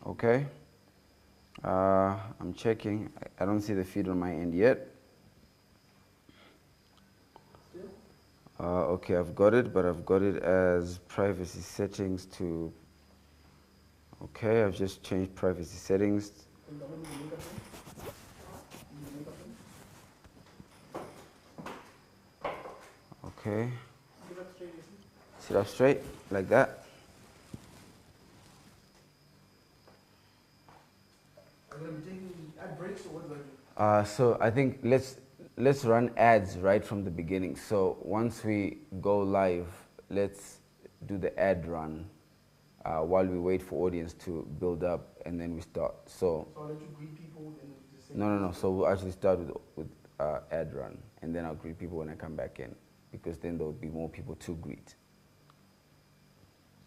Okay. I'm checking. I don't see the feed on my end yet. Okay, I've got it, but I've got it as privacy settings to... Okay, I've just changed privacy settings. Okay. Sit up straight, like that. So I think let's run ads right from the beginning. So once we go live, let's do the ad run while we wait for audience to build up, and then we start. So I'll let you greet people. No. So we'll actually start with ad run, and then I'll greet people when I come back in, because then there will be more people to greet.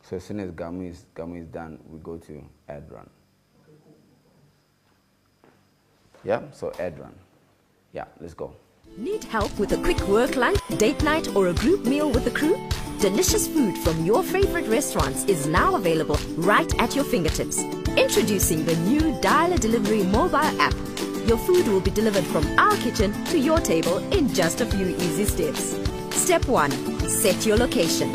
So as soon as Gamu is done, we go to ad run. Yeah, so ad run. Yeah, let's go. Need help with a quick work lunch, date night, or a group meal with the crew? Delicious food from your favorite restaurants is now available right at your fingertips. Introducing the new Dial a Delivery mobile app. Your food will be delivered from our kitchen to your table in just a few easy steps. Step 1. Set your location.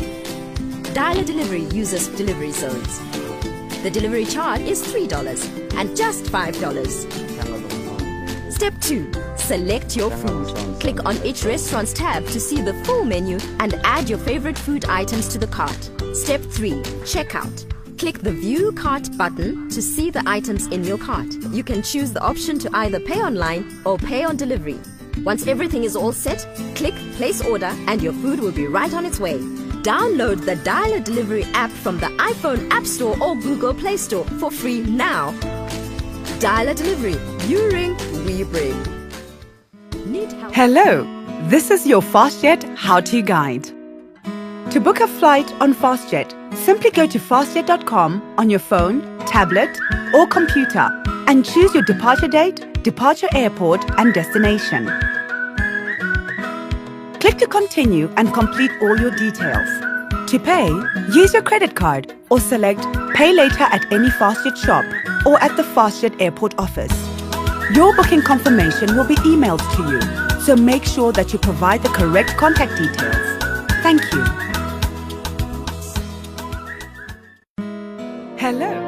Dial a Delivery uses delivery zones. The delivery charge is $3 and just $5. Step 2. Select your food. Click on each restaurant's tab to see the full menu and add your favorite food items to the cart. Step 3. Checkout. Click the View Cart button to see the items in your cart. You can choose the option to either pay online or pay on delivery. Once everything is all set, click Place Order and your food will be right on its way. Download the Dial a Delivery app from the iPhone App Store or Google Play Store for free now. Dial a Delivery. You ring, we bring. Need help? Hello, this is your FastJet how-to guide. To book a flight on FastJet, simply go to fastjet.com on your phone, tablet, or computer and choose your departure date, departure airport, and destination. Click to continue and complete all your details. To pay, use your credit card or select Pay Later at any FastJet shop or at the FastJet airport office. Your booking confirmation will be emailed to you, so make sure that you provide the correct contact details. Thank you. Hello.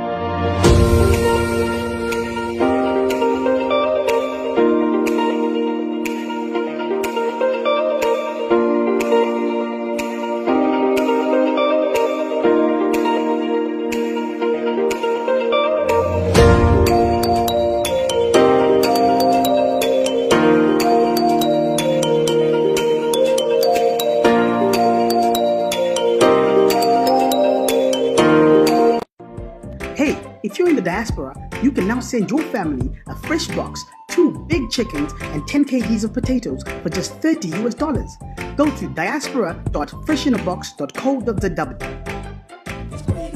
If you're in the diaspora, you can now send your family a fresh box, 2 big chickens, and 10 kgs of potatoes for just $30 US. Go to diaspora.freshinabox.co.zw.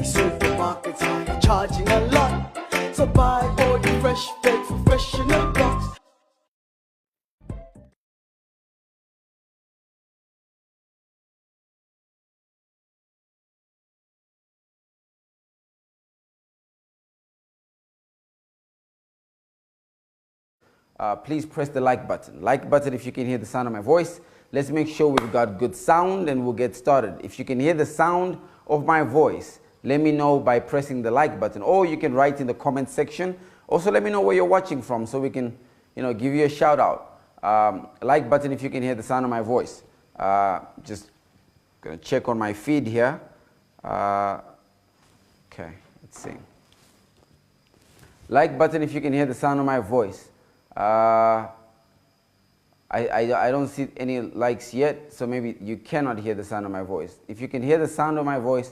Supermarkets are charging a lot, so buy all your fresh food for Fresh in a Box. Please press the like button. Like button if you can hear the sound of my voice. Let's make sure we've got good sound and we'll get started. If you can hear the sound of my voice, let me know by pressing the like button, or you can write in the comment section. Also, let me know where you're watching from so we can, give you a shout out. Like button if you can hear the sound of my voice. Just gonna check on my feed here. Okay, let's see. Like button if you can hear the sound of my voice. I don't see any likes yet, so maybe you cannot hear the sound of my voice. If you can hear the sound of my voice,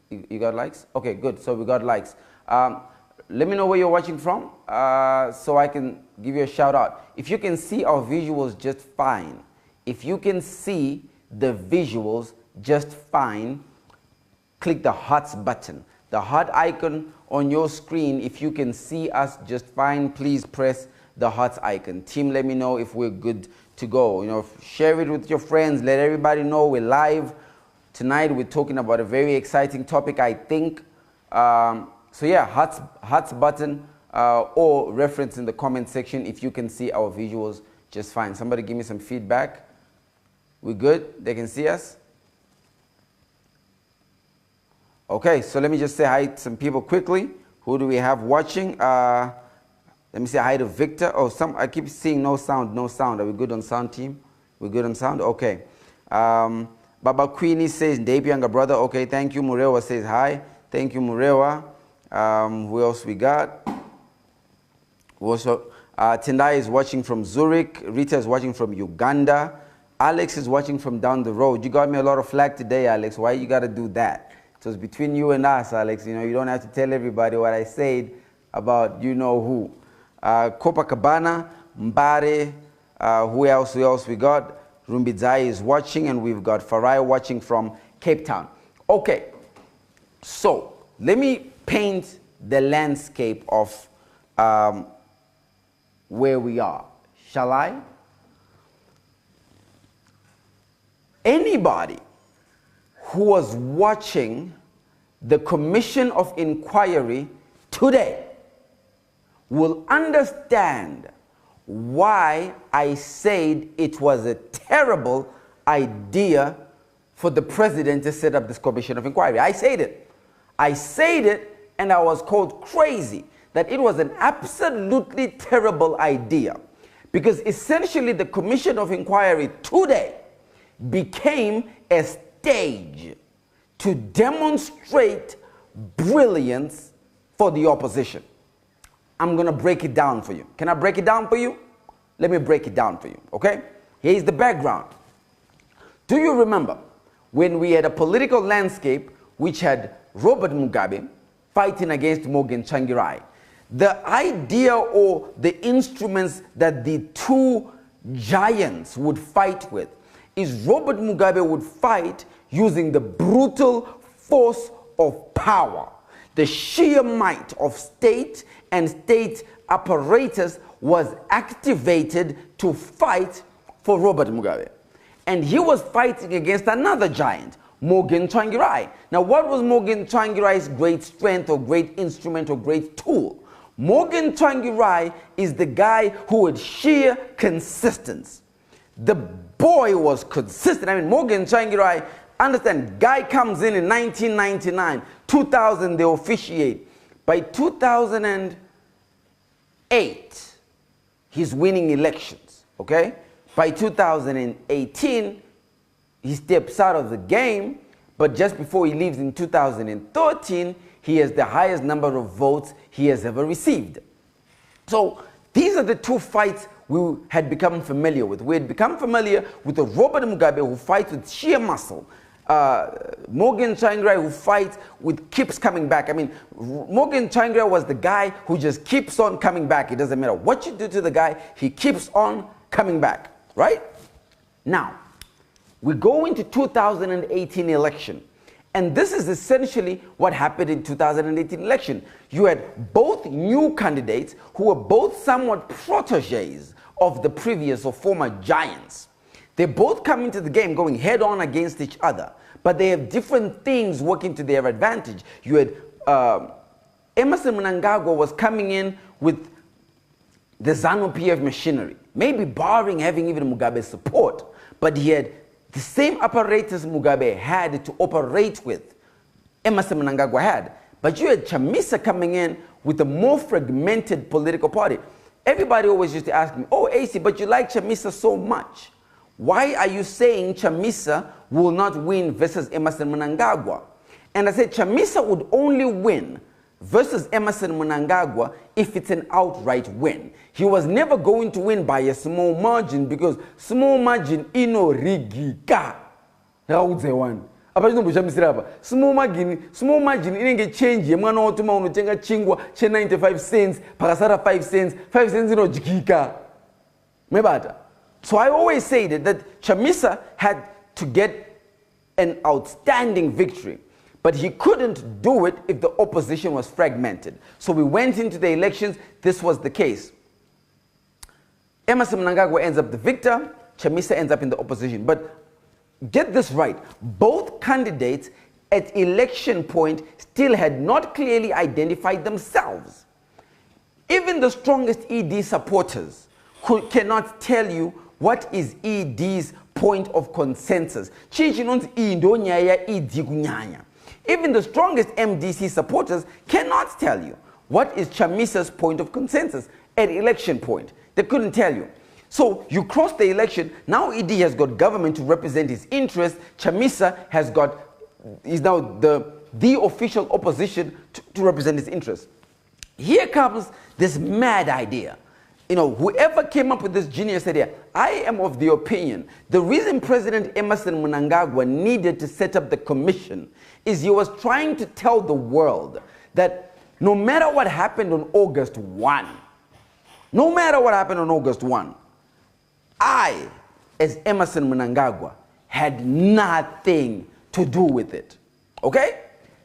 you got likes? Okay, good. So we got likes. Let me know where you're watching from so I can give you a shout out. If you can see our visuals just fine, if you can see the visuals just fine, click the hearts button. The heart icon on your screen, if you can see us just fine, please press the hearts icon. Team, let me know if we're good to go. Share it with your friends. Let everybody know we're live. Tonight we're talking about a very exciting topic, I think. So yeah, hearts button or reference in the comment section if you can see our visuals just fine. Somebody give me some feedback. We good? They can see us? Okay, so let me just say hi to some people quickly. Who do we have watching? Let me say hi to Victor. Oh, I keep seeing no sound, no sound. Are we good on sound, team? We good on sound? Okay. Baba Queenie says, Dave, younger brother. Okay, thank you. Murewa says hi. Thank you, Murewa. Who else we got? Also, Tendai is watching from Zurich. Rita is watching from Uganda. Alex is watching from down the road. You got me a lot of flack today, Alex. Why you got to do that? It was between you and us, Alex. You know, you don't have to tell everybody what I said about you know who. Copacabana, Mbare, who else we got? Rumbidzai is watching, and we've got Farai watching from Cape Town. Okay, so let me paint the landscape of where we are. Shall I? Anybody who was watching the Commission of Inquiry today will understand why I said it was a terrible idea for the president to set up this Commission of Inquiry. I said it. I said it, and I was called crazy, that it was an absolutely terrible idea, because essentially the Commission of Inquiry today became a stage to demonstrate brilliance for the opposition. I'm going to break it down for you. Can I break it down for you? Let me break it down for you, okay? Here's the background. Do you remember when we had a political landscape which had Robert Mugabe fighting against Morgan Tsvangirai? The idea or the instruments that the two giants would fight with is Robert Mugabe would fight using the brutal force of power. The sheer might of state and state apparatus was activated to fight for Robert Mugabe. And he was fighting against another giant, Morgan Tsvangirai. Now, what was Morgan Tsvangirai's great strength or great instrument or great tool? Morgan Tsvangirai is the guy who had sheer consistency. The boy was consistent. I mean, Morgan Tsvangirai, understand, guy comes in 1999, 2000 they officiate. By 2008, he's winning elections, okay? By 2018, he steps out of the game, but just before he leaves in 2013, he has the highest number of votes he has ever received. So these are the two fights we had become familiar with. We had become familiar with the Robert Mugabe who fights with sheer muscle. Morgan Tsvangirai who fights with keeps coming back. I mean, Morgan Tsvangirai was the guy who just keeps on coming back. It doesn't matter what you do to the guy, he keeps on coming back, right? Now, we go into 2018 election. And this is essentially what happened in 2018 election. You had both new candidates who were both somewhat proteges of the previous or former giants. They both come into the game going head on against each other, but they have different things working to their advantage. You had Emmerson Mnangagwa was coming in with the ZANU-PF machinery, maybe barring having even Mugabe's support, but he had the same apparatus Mugabe had to operate with, Emmerson Mnangagwa had. But you had Chamisa coming in with a more fragmented political party. Everybody always used to ask me, oh, AC, but you like Chamisa so much. Why are you saying Chamisa will not win versus Emmerson Mnangagwa? And I said Chamisa would only win versus Emmerson Mnangagwa if it's an outright win. He was never going to win by a small margin because small margin ino rigika. Small margin inenge change mwana otuma unotenga chingwa che 95 cents pakasara 5 cents ino jikika. Mebata. So I always say that Chamisa had to get an outstanding victory, but he couldn't do it if the opposition was fragmented. So we went into the elections, this was the case. Emmerson Mnangagwa ends up the victor, Chamisa ends up in the opposition. But get this right, both candidates at election point still had not clearly identified themselves. Even the strongest ED supporters cannot tell you what is ED's point of consensus. Even the strongest MDC supporters cannot tell you what is Chamisa's point of consensus at election point. They couldn't tell you. So you cross the election, now ED has got government to represent his interests. Chamisa is now the official opposition to represent his interests. Here comes this mad idea. You know, whoever came up with this genius idea, I am of the opinion, the reason President Emmerson Mnangagwa needed to set up the commission is he was trying to tell the world that no matter what happened on August 1, no matter what happened on August 1, I, as Emmerson Mnangagwa, had nothing to do with it. Okay?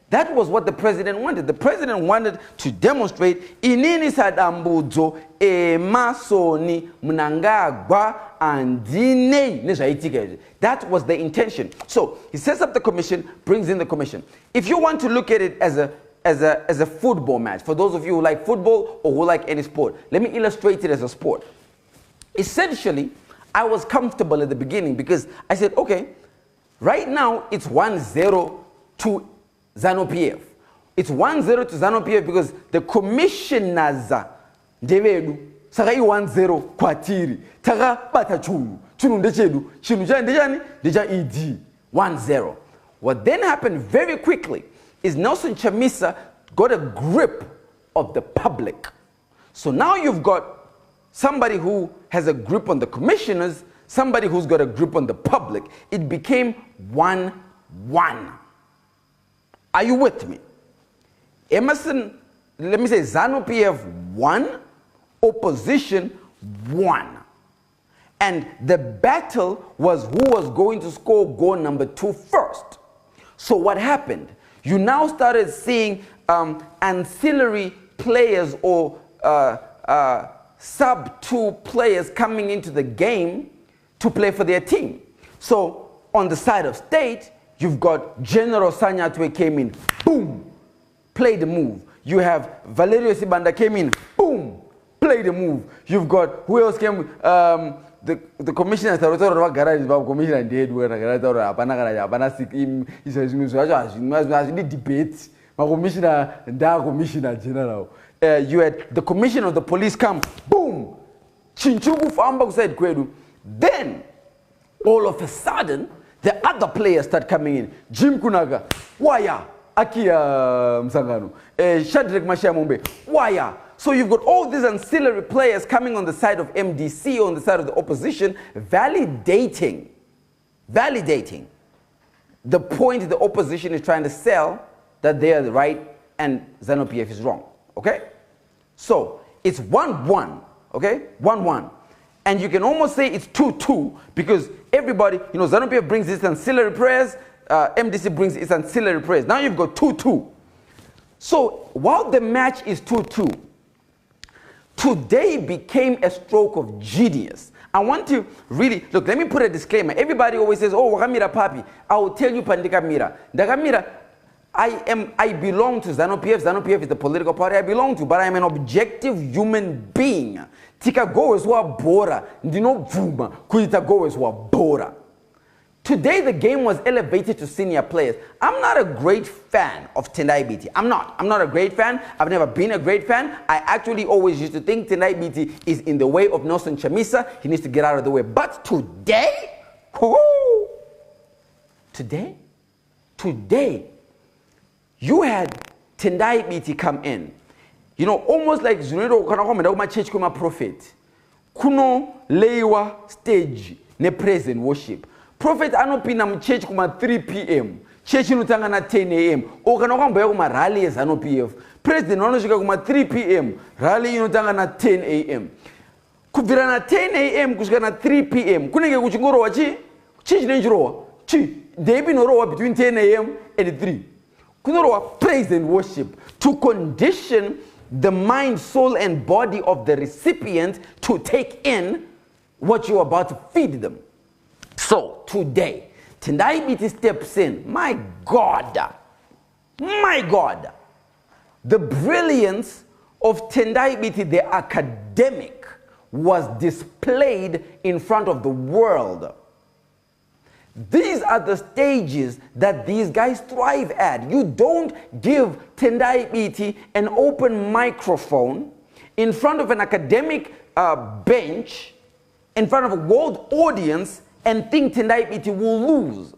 That was what the president wanted. The president wanted to demonstrate inini sadambudzo emasoni Mnangagwa andine nezvaitika. That was the intention. So he sets up the commission, brings in the commission. If you want to look at it as a football match, for those of you who like football or who like any sport, let me illustrate it as a sport. Essentially, I was comfortable at the beginning because I said, okay, right now it's 1-0 to ZANU-PF. It's 1-0 to ZANU-PF because the commissioners Devedu Sagai 1-0 Kwatiri Taga Batachunu Chunu Dechedu Chinu Dejani Deja ED 1-0. What then happened very quickly is Nelson Chamisa got a grip of the public. So now you've got somebody who has a grip on the commissioners, somebody who's got a grip on the public. It became 1-1. Are you with me? Emmerson, let me say ZANU-PF 1, opposition 1. And the battle was who was going to score goal number 2 first. So what happened? You now started seeing ancillary players or sub-2 players coming into the game to play for their team. So on the side of state, you've got General Sanyatwe came in, boom, play the move. You have Valerio Sibanda came in, boom, play the move. You've got, who else came, the commissioner, commissioner did debates. Commissioner general. You had the commissioner of the police come, boom, Chinchugu Famba said Kwedu. Then, all of a sudden, the other players start coming in. Jim Kunaga, Waya, Akia Msangano, Shadrach Mashamumbe, Waya. So you've got all these ancillary players coming on the side of MDC, on the side of the opposition, validating the point the opposition is trying to sell, that they are right and ZANU-PF is wrong. Okay? So it's 1-1. Okay? 1-1. And you can almost say it's 2-2 because everybody, you know, ZANU-PF brings its ancillary prayers, MDC brings its ancillary prayers. Now you've got 2-2. So while the match is 2-2, today became a stroke of genius. I want to really, look, let me put a disclaimer. Everybody always says, oh, Wakamira Papi. I will tell you Pandika Mira. Dagamira, I belong to ZANU-PF. ZANU-PF is the political party I belong to, but I am an objective human being. Tika goes who are bora. Ndino vuma. Kuita goes who are bora. Today the game was elevated to senior players. I'm not a great fan of Tendai Biti. I'm not a great fan. I've never been a great fan. I actually always used to think Tendai Biti is in the way of Nelson Chamisa. He needs to get out of the way. But today, today, you had Tendai Biti come in. You know, almost like Zunero Kanakoma Church Kuma Prophet. Kuno Leiwa stage ne praise and worship. Prophet anopina mchurch kuma 3 p.m. Church inutanga na 10 a.m. Okanakamba kuma rally as ZANU-PF. President anoshika kuma 3 p.m. Rally inutanga na 10 a.m. Kubira na 10 a.m. kushika na 3 p.m. Kunenge kuchingoro wachi? Church nenjirowa. Debi norowa between 10 a.m. and 3. Kunorowa praise and worship to condition the mind, soul, and body of the recipient to take in what you're about to feed them. So today, Tendai Biti steps in. My God, My God, the brilliance of Tendai Biti, the academic, was displayed in front of the world. These are the stages that these guys thrive at. You don't give Tendai Biti an open microphone in front of an academic bench, in front of a world audience, and think Tendai Biti will lose.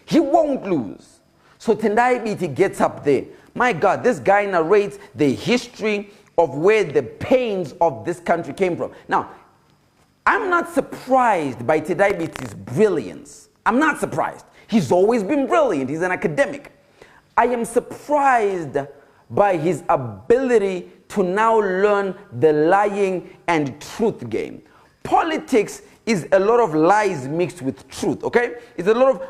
He won't lose. So Tendai Biti gets up there. My God, this guy narrates the history of where the pains of this country came from. Now, I'm not surprised by Tendai Biti's brilliance. I'm not surprised. He's always been brilliant. He's an academic. I am surprised by his ability to now learn the lying and truth game. Politics is a lot of lies mixed with truth, okay? It's a lot of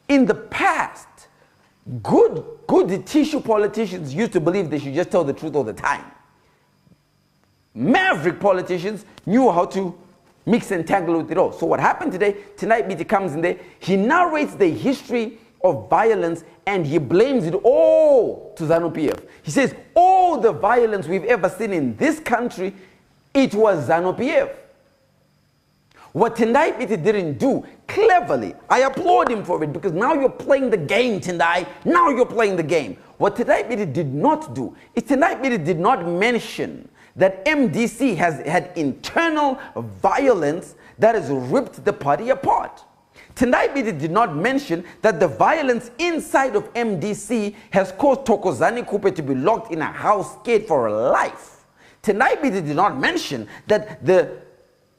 in the past, good tissue politicians used to believe they should just tell the truth all the time. Maverick politicians knew how to mix and tangle with it all. So what happened today, tonight Biti comes in there, he narrates the history of violence and he blames it all to ZANU-PF. He says, all the violence we've ever seen in this country, it was ZANU-PF. What Tendai Biti didn't do, cleverly, I applaud him for it because now you're playing the game, Tendai. Now you're playing the game. What Tendai Biti did not do is Tendai Biti did not mention that MDC has had internal violence that has ripped the party apart. Tendai Biti did not mention that the violence inside of MDC has caused Thokozani Kupe to be locked in a house scared for her life. Tendai Biti did not mention that the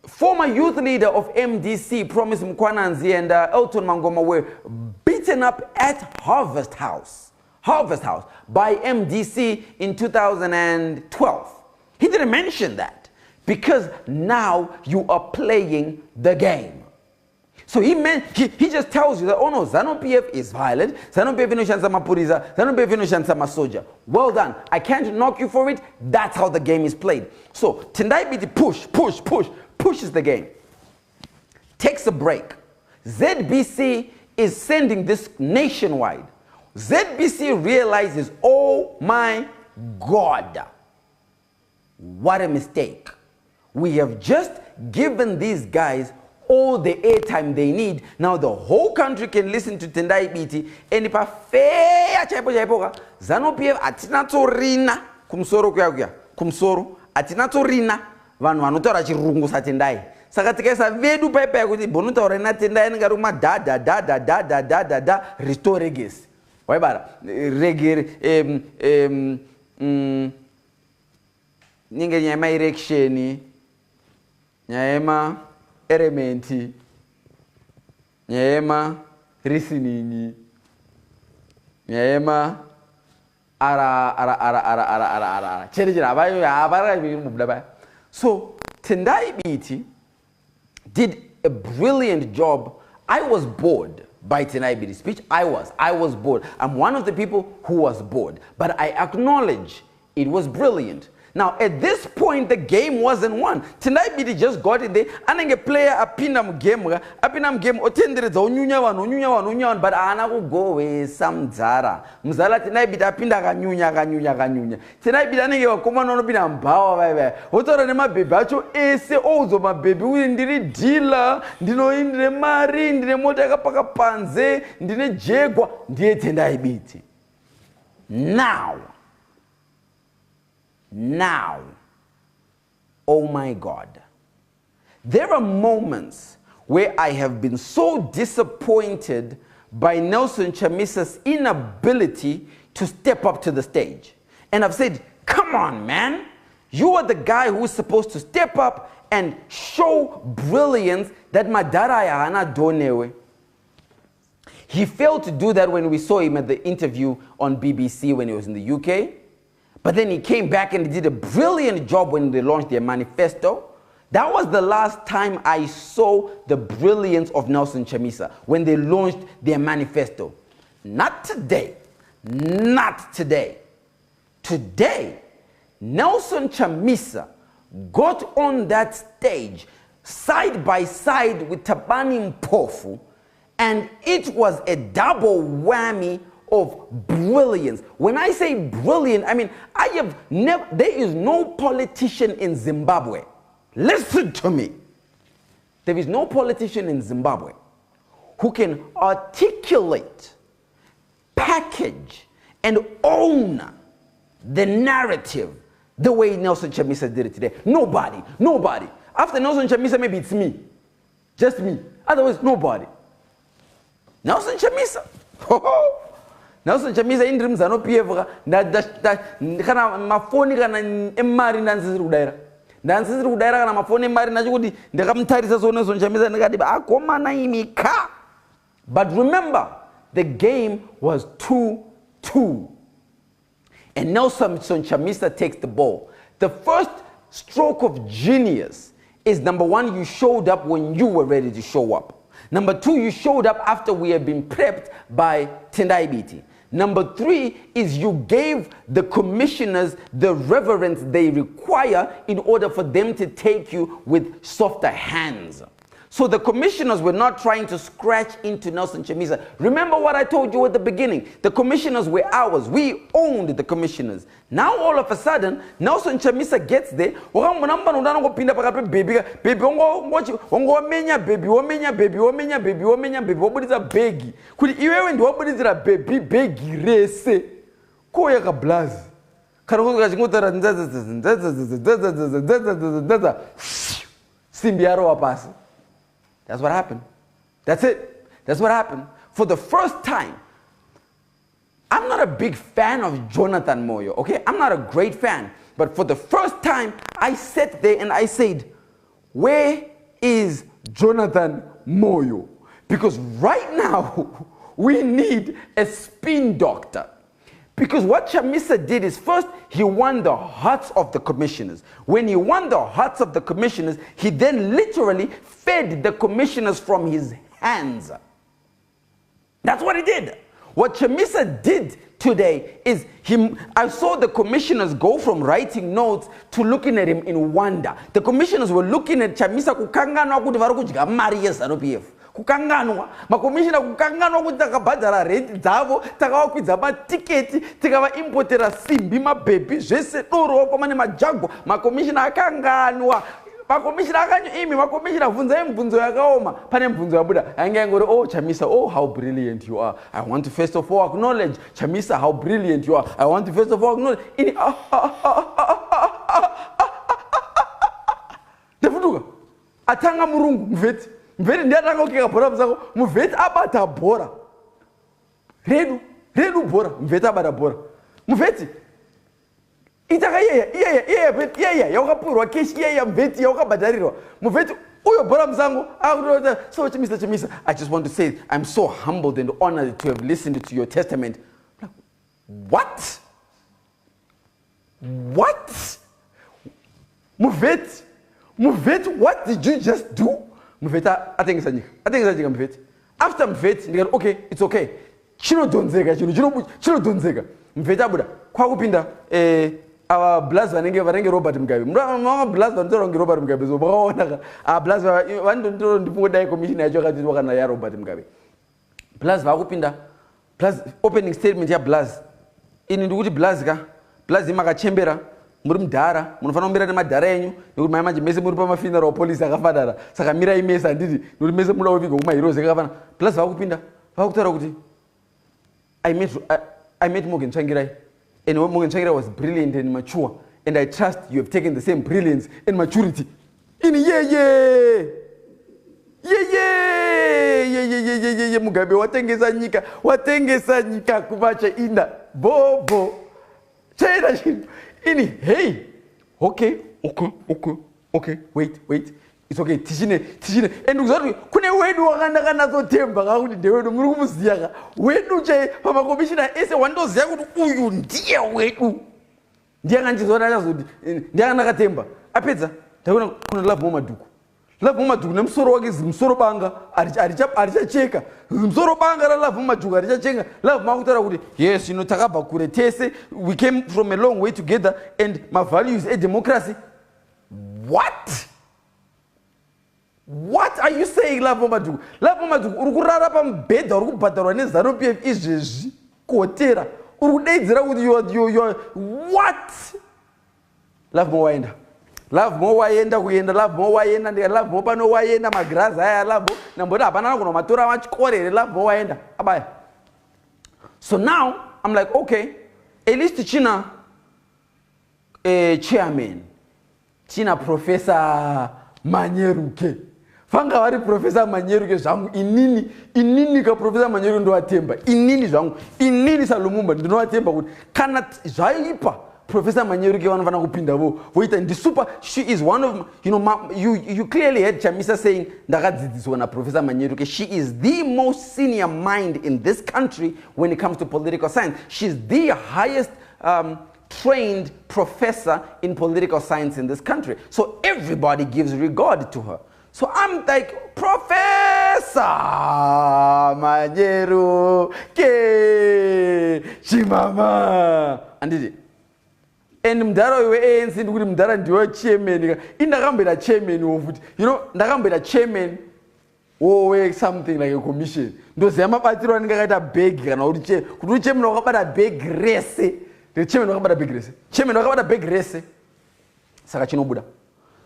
former youth leader of MDC, Promise Mkwananzi and Elton Mangoma, were beaten up at Harvest House by MDC in 2012. He didn't mention that because now you are playing the game. So he just tells you that, oh no, ZANU-PF is violent, ZANU-PF inoshandisa mapuriza, ZANU-PF inoshandisa masoja. Well done. I can't knock you for it. That's how the game is played. So Tendai Biti pushes the game. Takes a break. ZBC is sending this nationwide. ZBC realizes, oh my God, what a mistake. We have just given these guys all the airtime they need. Now the whole country can listen to Tendai Biti. And if a fair ZANU-PF atinatorina kumsoro kuya kumsoro atinatorina vanhu vanotaura chirungu saTendai. Saka tikaisa vedu paipa yakuti bonotaura naTendai nengaruma da restore legacy. Waibara reggae ninge nyama erection nyama elementi nyama listening nyama ara chera abayo abara mubdaba. So Tendai Biti did a brilliant job. I was bored by Tendai Biti's speech. I was bored. I'm one of the people who was bored, but I acknowledge it was brilliant. Now, at this point, the game wasn't won. Tendai Biti just got in there, and a player apinam game, otendere za unyunya wan, but anaku go away some zara. Mzala Tendai Biti apinda kanyunya. Tendai Biti anenge wakoma nono bina mbawa bebe. Otora nema bebe acho ese ozo ma bebe uri ndiri dealer, ndino indire mari, ndire mota kapaka panze, ndine jegwa, ndiye Tendai Biti. Now, oh my God, there are moments where I have been so disappointed by Nelson Chamisa's inability to step up to the stage. And I've said, come on, man. You are the guy who's supposed to step up and show brilliance that Madara Yana Donewe. He failed to do that when we saw him at the interview on BBC when he was in the UK. But then he came back and he did a brilliant job when they launched their manifesto. That was the last time I saw the brilliance of Nelson Chamisa, when they launched their manifesto. Not today. Not today. Today, Nelson Chamisa got on that stage, side by side with Tabani Mpofu, and it was a double whammy of brilliance. When I say brilliant, I mean, there is no politician in Zimbabwe. Listen to me. There is no politician in Zimbabwe who can articulate, package, and own the narrative the way Nelson Chamisa did it today. Nobody. After Nelson Chamisa, maybe it's me. Just me. Otherwise, nobody. Nelson Chamisa. Nelson Chamisa in dreams are no pievra. Kana mafoni kana emari nansi rudaira. Nansi rudaira kana mafoni emari najudi. Ndekamtarisa so Nelson Chamisa negadi ba akoma na imika. But remember, the game was 2-2. And Nelson Chamisa takes the ball. The first stroke of genius is, number one, you showed up when you were ready to show up. Number two, you showed up after we had been prepped by Tendai Biti. Number three is you gave the commissioners the reverence they require in order for them to take you with softer hands. So the commissioners were not trying to scratch into Nelson Chamisa. Remember what I told you at the beginning. The commissioners were ours. We owned the commissioners. Now all of a sudden, Nelson Chamisa gets there. That's what happened. That's it. That's what happened. For the first time, I'm not a big fan of Jonathan Moyo, okay? I'm not a great fan. But for the first time, I sat there and I said, where is Jonathan Moyo? Because right now, we need a spin doctor. Because what Chamisa did is, first, he won the hearts of the commissioners. When he won the hearts of the commissioners, he then literally fed the commissioners from his hands. That's what he did. What Chamisa did today is, I saw the commissioners go from writing notes to looking at him in wonder. The commissioners were looking at Chamisa kukangana kuti vari kudya mari yeZANU-PF. Kukanganwa, makomishina kukanganwa kuti takabhadhara rent dzavo, takawakwidza matiketi, tikavaimportera simbi, mabhebhi, zvese doro wakomane majago, makomishina akanganwa. Makomishina akanyoimi, makomishina bvunzai mibvunzo yakaoma, pane mibvunzo yabuda. Angangori, oh Chamisa, oh how brilliant you are. I want to first of all acknowledge Chamisa, how brilliant you are. I want to first of all acknowledge. Defutuka. Atanga murungu mveti. Mveti ndiatanga ukeka bhora muzako, mveti abata bhora. Redu bhora, mveti abata bhora. Mveti itaka iya yakapurwa keshi iya mveti yakabhadharirwa. Mveti uyo bhora muzangu akutoita. So Mr. Chamisa, I just want to say I'm so humbled and honored to have listened to your testament. What? Mveti, what did you just do? Mveta atengesa nyika mveti. After mveti ndikati okay, it's okay. Chinodonzeka chinodonzeka. Mveti abuda kwakupinda ava blaz vanenge Robert Mugabe. Mwa blaz vanenge Robert Mugabe zo bakaona blaz vanondoro ndipongodai commission yacho akati wakana ya Robert Mugabe. Blaz vakupinda opening statement ya blaz. Ini ndikuti blaz imakachembera muri mudhara, munofanira kumira nemadhara enyu nekuti mai manje mese muri pamafinara wapolisi akafanana. Saka mirai mese handiti nekuti mese munoda kuviga kumaheroes akafanana. Plus vakupinda vakutaura kuti I met Morgan Tsvangirai, and Morgan Tsvangirai was brilliant and mature, and I trust you have taken the same brilliance and maturity. Mugabe watengesa nyika kuvacha ina bobo chena chinhu. Hey, okay, wait, it's okay, tichine, and uzati kune wedu wakanaka nazotemba kakuti ndewedu muri kumuziya wedu chai pamakomishina ese wandoziya kuti uyu ndiye wedu, ndiye akanchizona achazoti ndiye akanakatemba apedza ndaona kuna Love Mumaduku nemusoro wake zimusoro banga arichacheka zimusoro banga raLove Mumaduku arichacheka. Love makutaura kuti yes, takabva kure tese, we came from a long way together and my values a democracy. What? What are you saying, Lavo Madugu? Lavo Madugu, urukurara pa mbeda, urukubhatarwa neZANU-PF izvezvi, kuhotera, urukudaidzira with your what? Love more waenda. Love more waenda kuenda, love more waenda, ndika love more pano waenda, magrazi aya love, nambona hapana kuna matora machikorere, love more waenda, abaya. So now, I'm like, okay, at least china chairman, china Professor Manyeruke. Fanga vari Professor Manyeruke zvangu inini ka Professor Manyeruke ndowatemba inini zvangu inini Lumumba ndinowatemba kuti kana zvaipa Professor Manyeruke vanofana kupinda voita ndi super. She is one of, you know, you clearly heard Chamisa saying ndakadzidziswa na Professor Manyeruke. She is the most senior mind in this country when it comes to political science. She's the highest trained professor in political science in this country. So everybody gives regard to her. So I'm like, Professor Manyeruke Chimama. And did it. And mdara we ANC ndikuti mdara ndiwe chairman. Indakambira chairman wofuti. You know, ndakambira chairman we something like a commission. Ndoziya mabatirwa ndingakaita bag kana kuti chairman wakabata bag race. The chairman wakabata bag race. Chairman wakabata bag race. Saka chinobuda.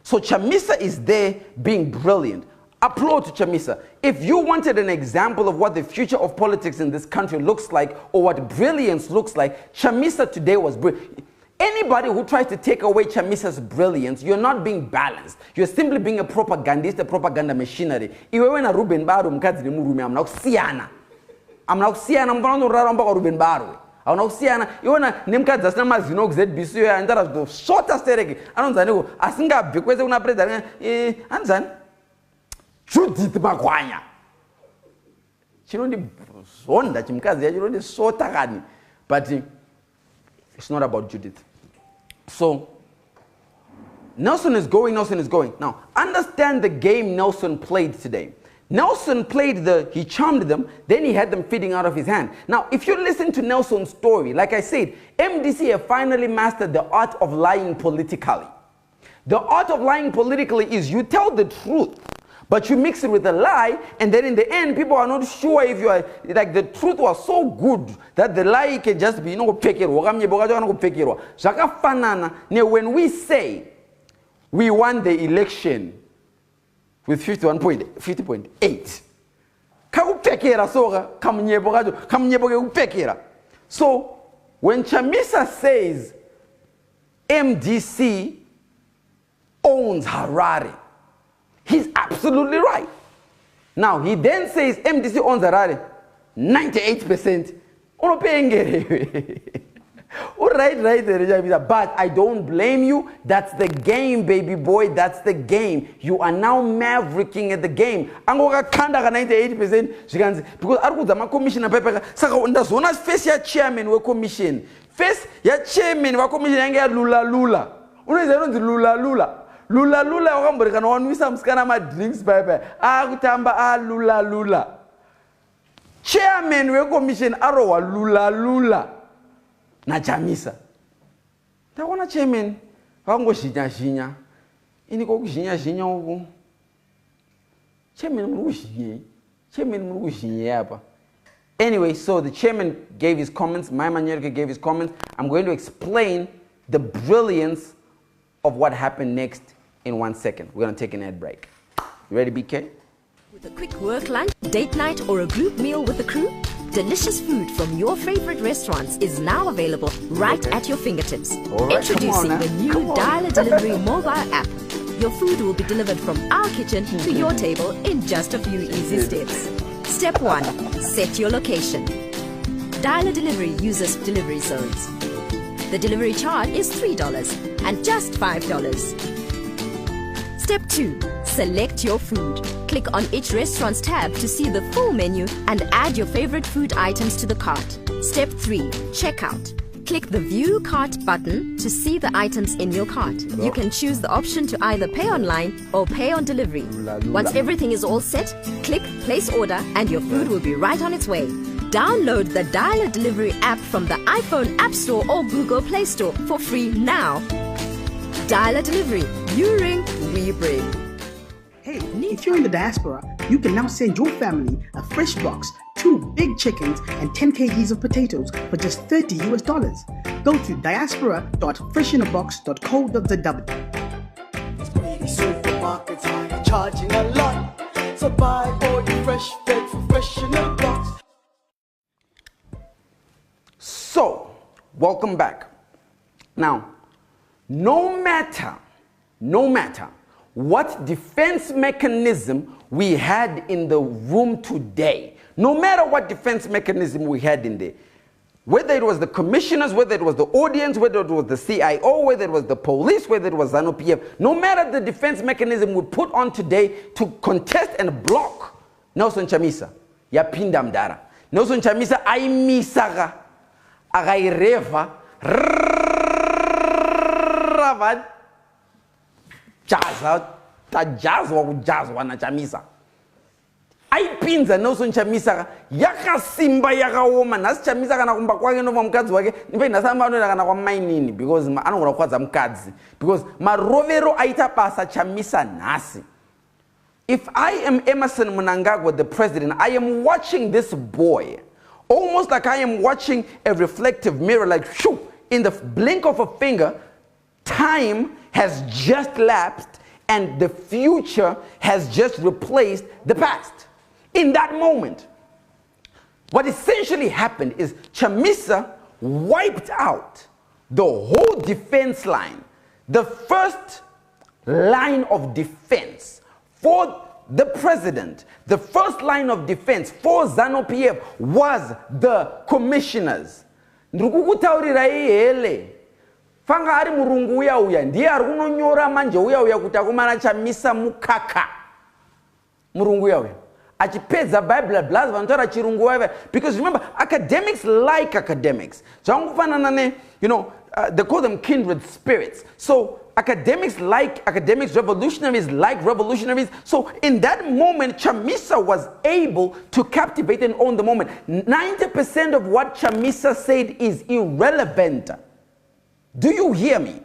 So Chamisa is there being brilliant. Applaud to Chamisa. If you wanted an example of what the future of politics in this country looks like or what brilliance looks like, Chamisa today was brilliant. Anybody who tries to take away Chamisa's brilliance, you're not being balanced. You're simply being a propagandist, a propaganda machinery. Iwe wena Ruben Baru mkazi ni murumi, I'm not siana. I'm not siana, I'm going to run Ruben Baru. I'm not siana. Iwe na nimkazi zasina mazino kuzedbisu ya andara do shorta stereki. Anonzani asinga bikweze una preda anzani. Judith Makwanya. Chirondi zonda chimkazi ya chirondi shorta kani. But it's not about Judith. So, Nelson is going. Now, understand the game Nelson played today. Nelson played he charmed them, then he had them feeding out of his hand. Now, if you listen to Nelson's story, like I said, MDC have finally mastered the art of lying politically. The art of lying politically is you tell the truth, but you mix it with a lie, and then in the end, people are not sure if you are, like the truth was so good that the lie can just be, when we say we won the election with 50.8, so when Chamisa says MDC owns Harare, he's absolutely right. Now, he then says MDC owns Harare 98%. Right, but I don't blame you. That's the game, baby boy. That's the game. You are now mavericking at the game. Angoka kanda 98% because arkuza commission paper. Saka ndazona face ya chairman wa commission. Face ya chairman wa commission yange lula. Unaweza lula. Lula wakamboreka wanwisa msikana ma drinks paper. Akutamba lula. Chairman we commission aro wa lula. Na Chamisa. Tawana chairman wango zhinya. Iniko kuzhinya uko. Chairman muri kuzhinya hapa. Anyway, so the chairman gave his comments, my Manyeruke gave his comments. I'm going to explain the brilliance of what happened next in 1 second. We're going to take an ad break. You ready, BK? With a quick work lunch, date night, or a group meal with the crew, delicious food from your favorite restaurants is now available right at your fingertips. Right, Introducing the new Dial a Delivery mobile app. Your food will be delivered from our kitchen to your table in just a few easy steps. Step 1. Set your location. Dial a Delivery uses delivery zones. The delivery charge is $3 and just $5. Step 2. Select your food. Click on each restaurant's tab to see the full menu and add your favorite food items to the cart. Step 3. Checkout. Click the View Cart button to see the items in your cart. You can choose the option to either pay online or pay on delivery. Once everything is all set, click Place Order and your food will be right on its way. Download the Dial a Delivery app from the iPhone App Store or Google Play Store for free now. Dial a Delivery. You ring, we bring. Hey, If you're in the diaspora, you can now send your family a fresh box, 2 big chickens, and 10 kgs of potatoes for just $30 US. Go to diaspora.freshinnerbox.co.zw. Supermarkets are charging a lot, so buy all the fresh veg for fresh in a box. So, welcome back. Now, no matter what defense mechanism we had in the room today, no matter what defense mechanism we had in there, whether it was the commissioners, whether it was the audience, whether it was the CIO, whether it was the police, whether it was ZANU-PF, no matter the defense mechanism we put on today to contest and block Nelson Chamisa, yapinda mdara. Nelson Chamisa aimisaga, agaireva, ravad, jaza, tajazwa na Chamisa. Aipinza Nelson Chamisa yakasimba yakawoma nasi Chamisa kana kumba kwake nova mukadzi wake nipe ndasamba anoenda kana kwa mainini because anogona kwadza mukadzi because marovero aita basa Chamisa nasi. If I am Emerson Mnangagwa, the president, I am watching this boy almost like I am watching a reflective mirror, like shoo, in the blink of a finger, time has just lapsed and the future has just replaced the past. In that moment, what essentially happened is Chamisa wiped out the whole defense line. The first line of defense for the president, the first line of defense for ZANU-PF was the commissioners. Ndikukutaurira ihele. Fanga ari murungu uya ndiye ari kunonyora manje uya kuti akomana Chamisa mukaka. Murungu uya. Achipedza Bible blaza vanotaura chirungu waiva, because remember academics like academics. Zvangofanana they call them kindred spirits. So academics like academics, revolutionaries like revolutionaries. So in that moment, Chamisa was able to captivate and own the moment. 90% of what Chamisa said is irrelevant. Do you hear me?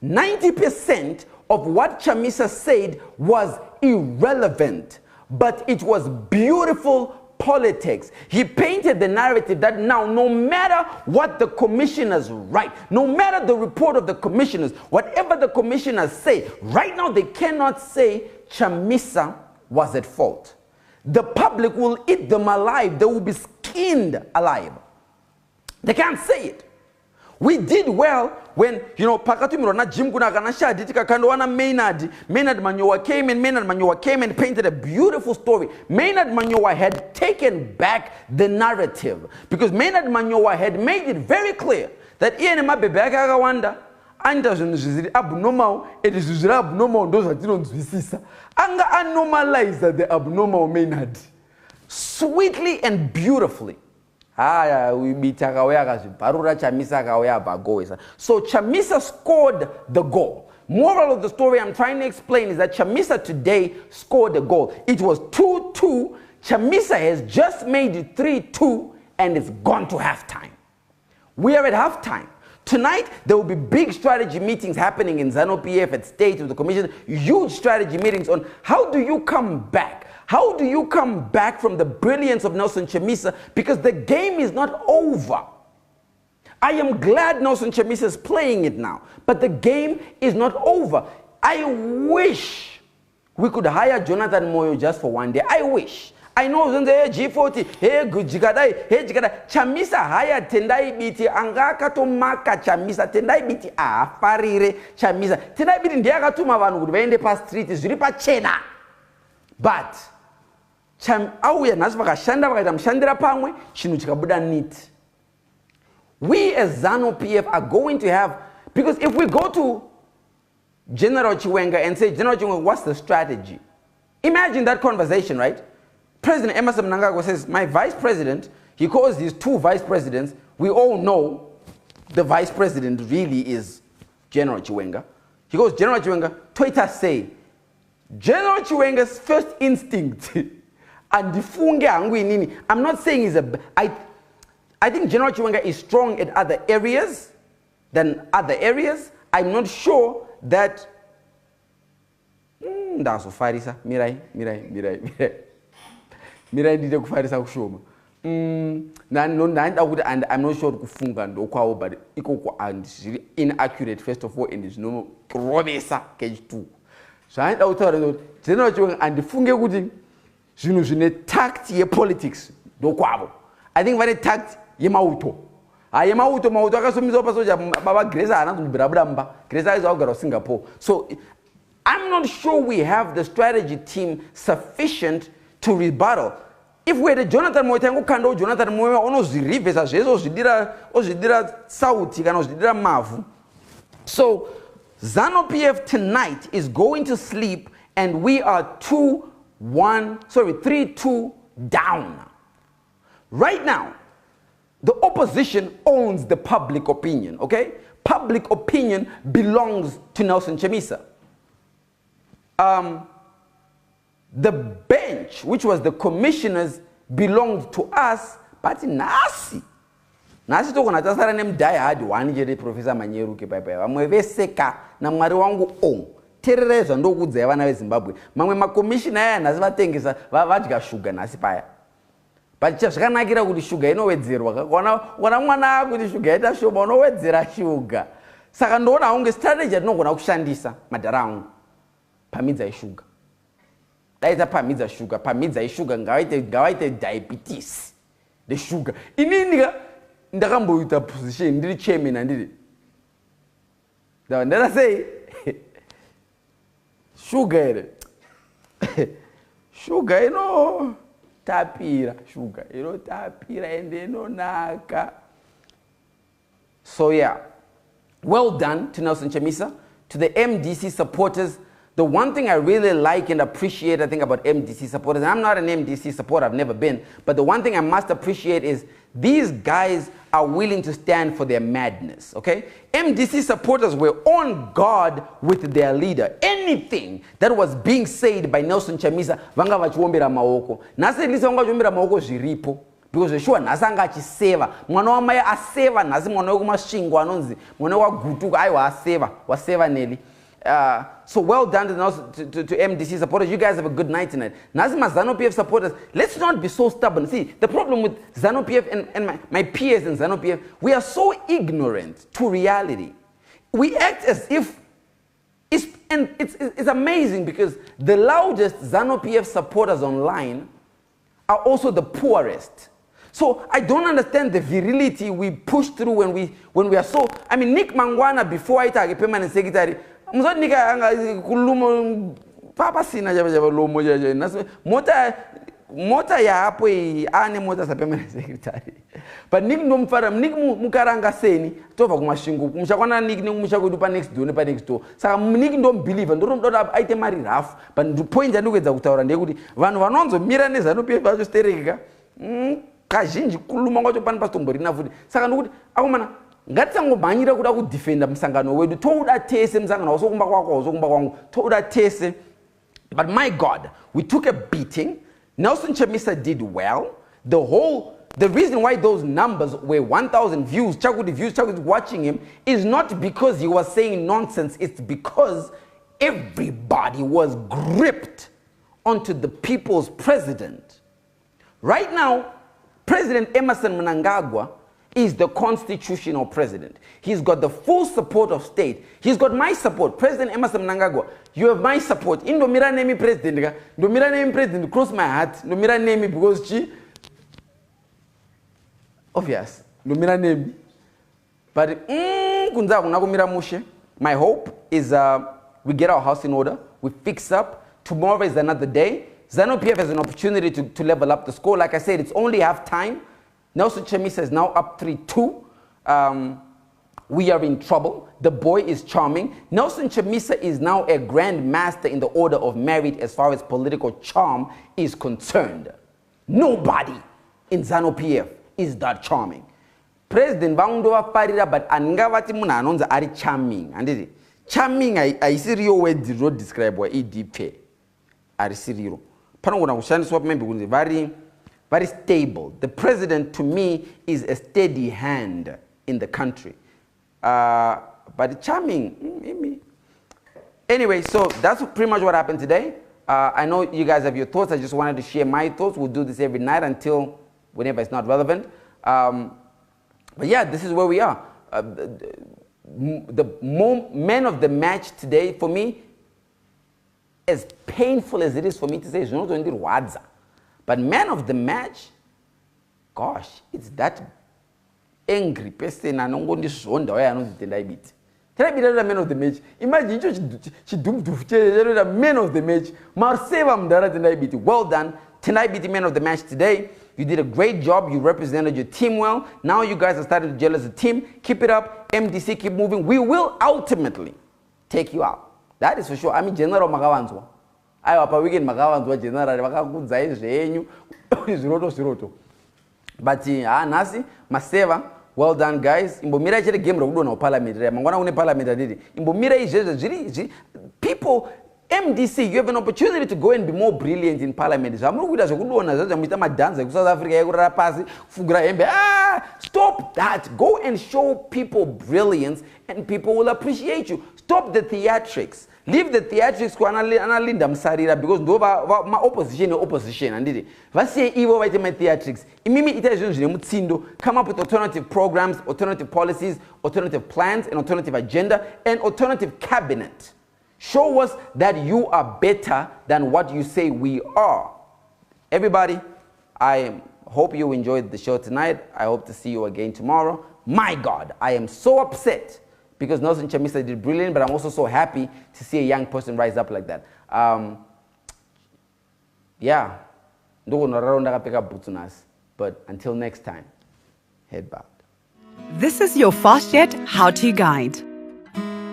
90% of what Chamisa said was irrelevant, but it was beautiful politics. He painted the narrative that now, no matter what the commissioners write, no matter the report of the commissioners, whatever the commissioners say, right now they cannot say Chamisa was at fault. The public will eat them alive. They will be skinned alive. They can't say it. We did well when, pakati mirona Jim kuna kanasha ditika kandoana Maynard Manyowa came and painted a beautiful story. Maynard Manyowa had taken back the narrative because Maynard Manyowa had made it very clear that Ianema Bebeka Wanda and abnormal, it is abnormal, those are visisa. Anga anomalize the abnormal Maynard sweetly and beautifully. So Chamisa scored the goal. Moral of the story I'm trying to explain is that Chamisa today scored the goal. It was 2-2. Chamisa has just made it 3-2 and it's gone to halftime. We are at halftime. Tonight, there will be big strategy meetings happening in ZANU-PF at State with the Commission. Huge strategy meetings on how do you come back? How do you come back from the brilliance of Nelson Chamisa? Because the game is not over. I am glad Nelson Chamisa is playing it now, but the game is not over. I wish we could hire Jonathan Moyo just for one day. I wish. I know G40, hey Jikadai, hey Jikadai. Chamisa hired Tendai Biti, Angaka to Maka Chamisa, Tendai Biti, Farire, Chamisa. Tendai Biti, Diaga to Mavan would vende past street is Ripa Chena. But we as ZANU-PF are going to have, because if we go to General Chiwenga and say, General Chiwenga, what's the strategy? Imagine that conversation, right? President Emerson Mnangagwa says, my vice president, he calls these two vice presidents. We all know the vice president really is General Chiwenga. He goes, General Chiwenga, Twitter say, General Chiwenga's first instinct, and the funge angwi nini. I'm not saying he's I think General Chiwenga is strong at other areas than other areas. I'm not sure that ndazofarisa mirai ndide kufarisa kushoma ndanoda kuti and I'm not sure kufunga ndokwawo but ikoko andizviri inaccurate first of all and zvinorovesa kechitu zvaanoda kutaura kuti general chiwenga andifunge kuti zvinhu zvine tact yepolitics ndokwavo. I think vane tact yemauto mauto akasomiswa pasoja baba Grace haana kumbirabuda mumba. Grace aizagara Singapore. So I'm not sure we have the strategy team sufficient to rebuttal. If we had a Jonathan Moitengo Kando, Jonathan Moe, onozirivesa zvezo ozvidira sauti kana ozvidira mavu. So ZANU-PF tonight is going to sleep and we are 3-2 down. Right now, the opposition owns the public opinion, okay? Public opinion belongs to Nelson Chamisa. The bench, which was the commissioners, belonged to us, but nasi to kuna tasara nem die hard one jere Professor Manyeru ke bye amweveseka na mwari wangu tererezwa ndokudza yavana veZimbabwe mamwe makomishina aya nasi vatengesa vadya sugar nasi paya but zvakanakira kuti sugar inowedzerwa wana mwana akuti sugar ita shoma unowedzera sugar saka ndoona hunge strategy yatinogona kushandisa madhara angu pamidza yeshuga daita pamidza sugar pamidza yeshuga ngawaite diabetes the sugar inini ndakamboita position ndiri chairman andiri ndara say sugar sugar tapira sugar tapira ende naka. So yeah, well done to Nelson Chamisa, to the MDC supporters. The one thing I really like and appreciate, I think, about MDC supporters, and I'm not an MDC supporter, I've never been, but the one thing I must appreciate is these guys are willing to stand for their madness, okay? MDC supporters were on guard with their leader. Anything that was being said by Nelson Chamisa, vanga vachiwombera maoko. Nasi lisa vanga vachiwombera maoko zviripo. Because sure, nasi anga achiseva. Mwana wa mai aseva, nasi mwana wa kumashingo anonzi. Mwana wa gutuka, aiwa aseva. Waseva neli. So well done to MDC supporters. You guys have a good night tonight. Nazima ZANU-PF supporters, let's not be so stubborn. See, the problem with ZANU-PF and my peers in ZANU-PF, we are so ignorant to reality. We act as if, it's amazing because the loudest ZANU-PF supporters online are also the poorest. So I don't understand the virility we push through when we are so, I mean, Nick Mangwana, before I take a permanent secretary, papa sina jaba lomo mota ya hapo ane mota sa permanent secretary but nik ndo mfara nik mukaranga seni tova kumashingo kumshakwana nik mushako pa next door saka nik ndo believer ndo aite mari rough but the point andikuedza kutaura ndekuti vanhu vanonzo mira neZANU-PF vacho stereka kazhinji kuluma kwacho pani pastomborina futi saka ndikuti akomana ngatangomhanyira kuda kudefenda musangano wedu touda tese musangano wasokumba kwako wasokumba kwangu touda tese. But my God, we took a beating. Nelson Chamisa did well. The reason why those numbers were 1,000 views, Chakuti watching him, is not because he was saying nonsense. It's because everybody was gripped onto the people's president. Right now, President Emerson Mnangagwa is the constitutional president. He's got the full support of state. He's got my support. President Emerson Mnangagwa, you have my support. In the mira name president, the mira name president cross my heart. The mira name because she obvious. The mira name. But my hope is we get our house in order. We fix up. Tomorrow is another day. ZANU-PF has an opportunity to level up the score. Like I said, it's only half time. Nelson Chamisa is now up 3-2. We are in trouble. The boy is charming. Nelson Chamisa is now a grand master in the order of merit as far as political charm is concerned. Nobody in ZANU-PF is that charming. President Bangundova Parira, but angavati muna anonza ari charming. And charming, I see real word the road describe what EDP. Ari serious. Panongona kushani swap member very stable. The president, to me, is a steady hand in the country. But charming. Anyway, so that's pretty much what happened today. I know you guys have your thoughts. I just wanted to share my thoughts. We'll do this every night until whenever it's not relevant. But yeah, this is where we are. The man of the match today, for me, as painful as it is for me to say, it's not only Wadza. But man of the match, gosh, it's that angry person. I don't want this one. I don't think I beat. Can I be the man of the match? Imagine she doomed the man of the match. Marseva Mdara tonight beat. Well done. Tonight beat the man of the match today. You did a great job. You represented your team well. Now you guys are starting to gel as a team. Keep it up. MDC, keep moving. We will ultimately take you out. That is for sure. I mean, General Magawanzwa. I have a weekend Magawanzwa General. But Nasi, Maseva, well done, guys. Imbomira is a game of parliament. Mangwana parliament. Imbomira is people. MDC, you have an opportunity to go and be more brilliant in parliament. Stop that. Go and show people brilliance and people will appreciate you. Stop the theatrics. Leave the theatrics because my opposition and did it. Evil my theatrics. Come up with alternative programs, alternative policies, alternative plans, and alternative agenda, and alternative cabinet. Show us that you are better than what you say we are. Everybody, I hope you enjoyed the show tonight. I hope to see you again tomorrow. My God, I am so upset because Nelson Chamisa did brilliant, but I'm also so happy to see a young person rise up like that. Yeah. But until next time, head back. This is your FastJet how-to guide.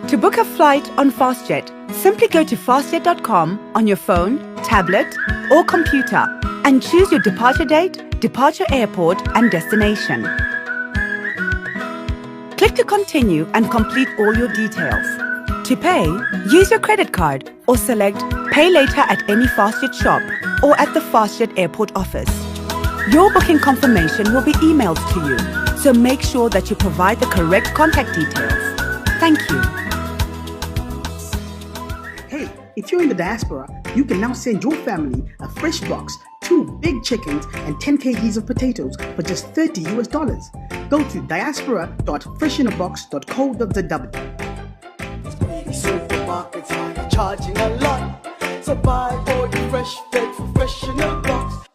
To book a flight on FastJet, simply go to fastjet.com on your phone, tablet, or computer and choose your departure date, departure airport, and destination. Click to continue and complete all your details. To pay, use your credit card or select Pay Later at any FastJet shop or at the FastJet airport office. Your booking confirmation will be emailed to you, so make sure that you provide the correct contact details. Thank you. If you're in the diaspora, you can now send your family a fresh box, 2 big chickens, and 10 kgs of potatoes for just $30 US. Go to diaspora.freshinnerbox.co.zw. Supermarkets are charging a lot, so buy all your fresh veg for Fresh in a Box.